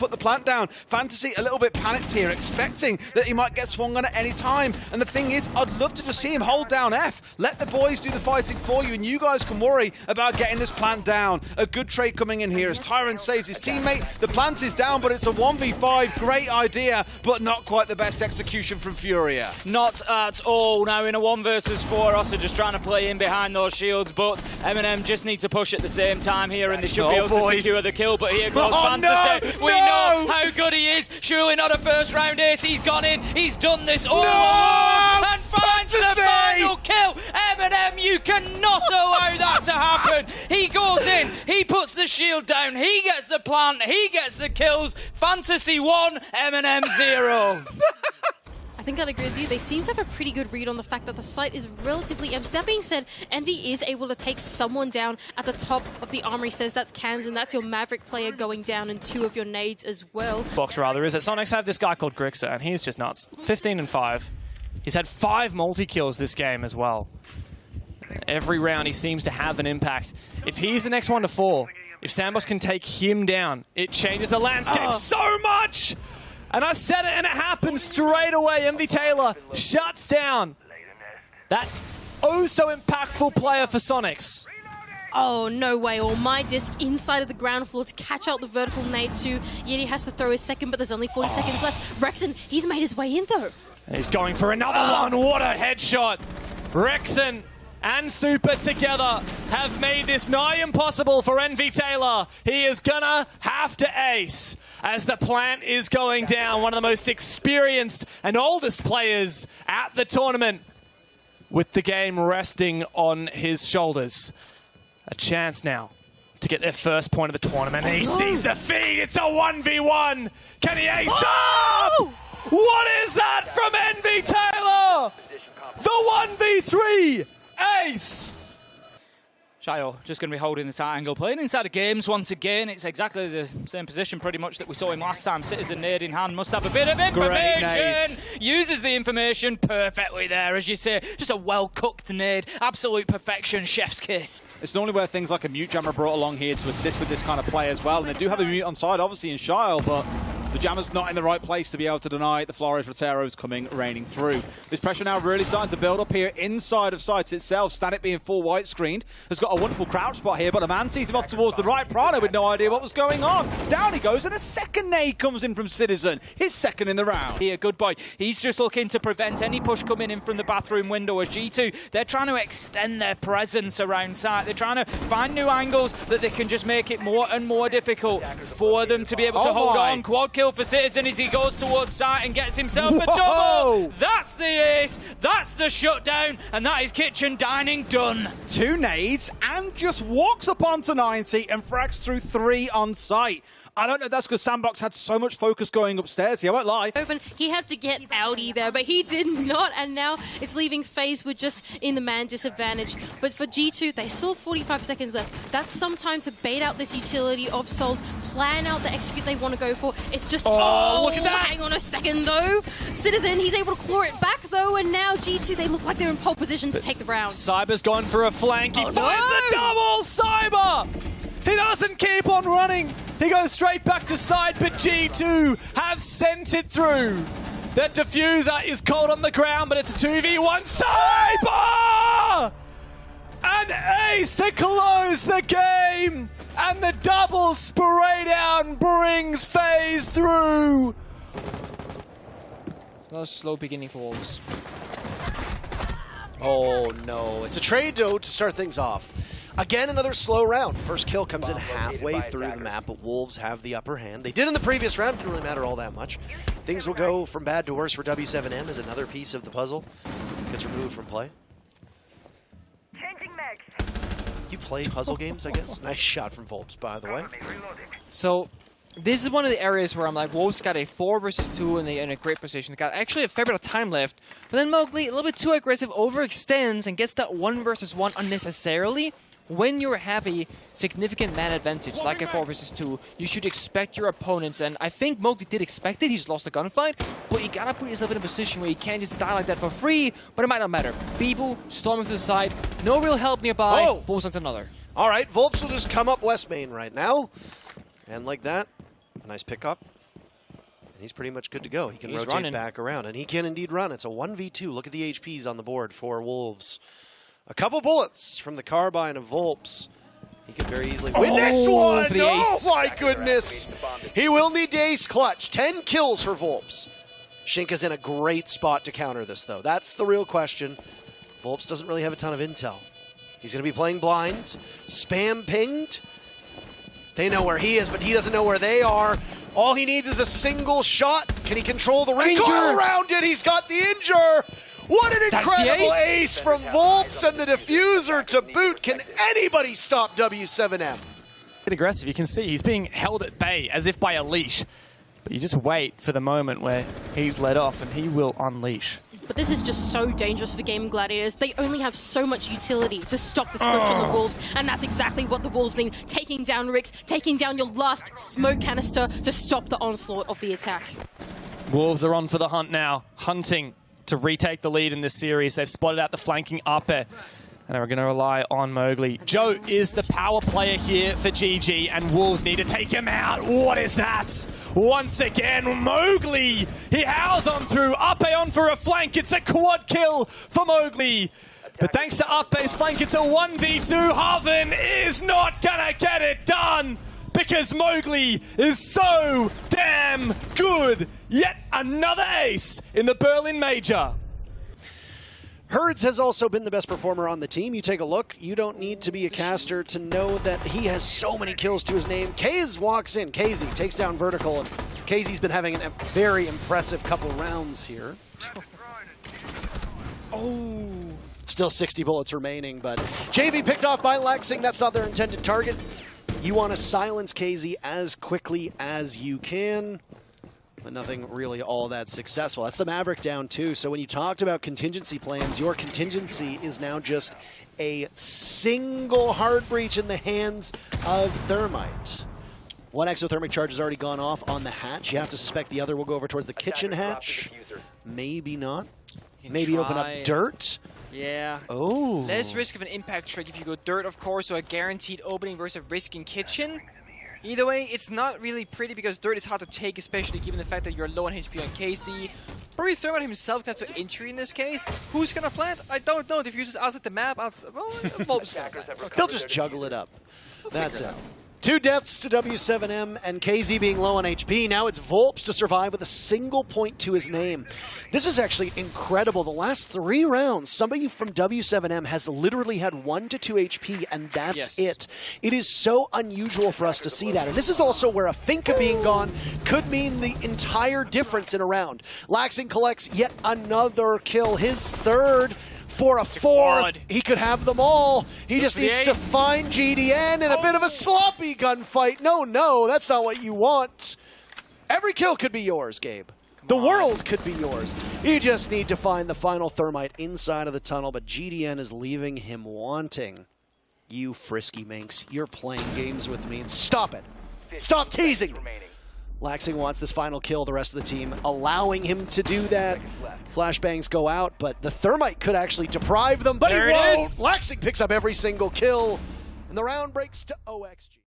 put the plant down. Fantasy a little bit panicked here, expecting that he might get swung on at any time. And the thing is, I'd love to just see him hold down F. Let the boys do the fighting for you, and you guys can worry about getting this plant down. A good trade coming in here as Tyrant saves his teammate. The plant is down, but it's a 1v5. Great idea, but not quite the best execution from Furia. Not at all. Now in a 1 versus 4, Ossa just trying to play in behind those shields, but M&M just need to push at the same time here, and they should be able to secure the kill. But here goes Fantasy. We know how good he is. Surely not a first round ace. He's gone in. He's done this all alone and finds the final kill. M&M, you cannot allow that to happen. He goes in. He puts the shield down. He gets the plant. He gets the kills. Fantasy 1, M&M 0. I think I'd agree with you. They seem to have a pretty good read on the fact that the site is relatively empty. That being said, Envy is able to take someone down at the top of the armory. Says that's Kansan. That's your Maverick player going down, and 2 of your nades as well. Box rather is that Sonics have this guy called Grixer, and he's just nuts. 15 and 5. He's had 5 multi-kills this game as well. Every round he seems to have an impact. If he's the next one to fall, if Sandbox can take him down, it changes the landscape so much! And I said it, and it happened straight away. MV Taylor shuts down that oh-so-impactful player for Sonics. Oh, no way. Or my disc inside of the ground floor to catch out the vertical nade too. Yeti has to throw his second, but there's only 40 seconds left. Rexon, he's made his way in, though. And he's going for another one. What a headshot. Rexon and Super together have made this nigh impossible for Envy Taylor. He is gonna have to ace as the plant is going down. One of the most experienced and oldest players at the tournament, with the game resting on his shoulders. A chance now to get their first point of the tournament. And he sees the feed. It's a 1v1. Can he ace? Oh! What is that from Envy Taylor? The 1v3 ace. Shayo just going to be holding the tight angle, playing inside of games once again. It's exactly the same position pretty much that we saw him last time. Citizen nade in hand, must have a bit of information. Uses the information perfectly there, as you say. Just a well-cooked nade. Absolute perfection, chef's kiss. It's normally where things like a mute jammer brought along here to assist with this kind of play as well. And they do have a mute on side, obviously, in Shayo, but the jammer's not in the right place to be able to deny the Flores Roteros coming raining through. This pressure now really starting to build up here inside of sites itself. Static being full white screened has got a wonderful crouch spot here, but a man sees him off towards the right. Prana with no idea what was going on. Down he goes, and a second nade comes in from Citizen. His second in the round. Here, good boy. He's just looking to prevent any push coming in from the bathroom window. As G2, they're trying to extend their presence around site. They're trying to find new angles that they can just make it more and more difficult for them to be able to hold on. Quad kill for Citizen as he goes towards site and gets himself a double. That's the ace. That's the shutdown. And that is kitchen dining done. 2 nades and just walks up onto 90 and frags through 3 on site. I don't know if that's because Sandbox had so much focus going upstairs here, I won't lie. He had to get outie there, but he did not, and now it's leaving FaZe with just in the man disadvantage. But for G2, they still have 45 seconds left. That's some time to bait out this utility of Souls, plan out the execute they want to go for. It's just, look at that! Hang on a second, though. Citizen, he's able to claw it back, though, and now G2, they look like they're in pole position to take the round. Cyber's gone for a flank. He finds a double! Cyber! He doesn't keep on running. He goes straight back to side, but G2 have sent it through. That diffuser is cold on the ground, but it's a 2v1. Cyber! An ace to close the game. And the double spray down brings FaZe through. It's not a slow beginning for Wolves. Oh no, it's a trade though to start things off. Again, another slow round. First kill comes in halfway through the map, but Wolves have the upper hand. They did in the previous round, didn't really matter all that much. Things will go from bad to worse for W7M as another piece of the puzzle gets removed from play. You play puzzle games, I guess? Nice shot from Volps, by the way. So, this is one of the areas where I'm like, Wolves got a 4 versus 2 and they're in a great position. They got actually a fair bit of time left. But then Mowgli, a little bit too aggressive, overextends and gets that 1 versus 1 unnecessarily. When you have a significant man advantage, like a 4 versus 2, you should expect your opponents, and I think Mowgli did expect it, he just lost the gunfight, but you gotta put yourself in a position where you can't just die like that for free, but it might not matter. Bibu, storming to the side, no real help nearby, Wolves onto another. Alright, Volps will just come up West Main right now, and like that, Nice pickup. And he's pretty much good to go. He can rotate running back around, and he can indeed run. It's a 1v2. Look at the HPs on the board for Wolves. A couple bullets from the carbine of Volps. He could very easily win this one. For the ace. Oh my goodness. He will need the ace clutch. 10 kills for Volps. Shinka's in a great spot to counter this, though. That's the real question. Volps doesn't really have a ton of intel. He's going to be playing blind. Spam pinged. They know where he is, but he doesn't know where they are. All he needs is a single shot. Can he control the recoil around it? He's got the injure. What an incredible ace from Volps and the diffuser to boot. Can anybody stop W7M? Bit aggressive. You can see he's being held at bay as if by a leash. But you just wait for the moment where he's let off and he will unleash. But this is just so dangerous for Game Gladiators. They only have so much utility to stop this push on the Wolves, and that's exactly what the Wolves need. Taking down Rix, taking down your last smoke canister to stop the onslaught of the attack. Wolves are on for the hunt now, hunting to retake the lead in this series. They've spotted out the flanking Ape, and they're going to rely on Mowgli. Joe is the power player here for GG, and Wolves need to take him out. What is that? Once again, Mowgli. He howls on through. Ape on for a flank. It's a quad kill for Mowgli. But thanks to Ape's flank, it's a 1v2. Harvin is not going to get it done because Mowgli is so damn good. Yet another ace in the Berlin Major. Herds has also been the best performer on the team. You take a look, you don't need to be a caster to know that he has so many kills to his name. Kaze walks in, KZ takes down Vertical, and KZ's been having a very impressive couple rounds here. Oh. Still 60 bullets remaining, but JV picked off by Laxing. That's not their intended target. You want to silence KZ as quickly as you can. But nothing really all that successful. That's the Maverick down too. So when you talked about contingency plans, your contingency is now just a single hard breach in the hands of Thermite. One exothermic charge has already gone off on the hatch. You have to suspect the other will go over towards the kitchen hatch. Maybe not. Maybe open up dirt. Yeah. Oh. Less risk of an impact trick if you go dirt, of course, so a guaranteed opening versus risking kitchen. Either way, it's not really pretty because dirt is hard to take, especially given the fact that you're low on HP on KC. Probably Thermite himself got to injury in this case. Who's gonna plant? I don't know. Diffuser's outside the map. Volps. He'll just juggle it up. That's it. 2 deaths to W7M and KZ being low on HP. Now it's Volps to survive with a single point to his name. This is actually incredible. The last 3 rounds, somebody from W7M has literally had 1 to 2 HP, and that's it. It is so unusual for us to see that. And this is also where a Finka being gone could mean the entire difference in a round. Laxing collects yet another kill, his 3rd. For a 4th, he could have them all. He just needs to find GDN in a bit of a sloppy gunfight. No, that's not what you want. Every kill could be yours, Gabe. The world could be yours. You just need to find the final Thermite inside of the tunnel, but GDN is leaving him wanting. You frisky minx, you're playing games with me, and stop it. Stop teasing. Laxing wants this final kill, the rest of the team allowing him to do that. Flashbangs go out, but the Thermite could actually deprive them, but he won't. Laxing picks up every single kill, and the round breaks to OXG.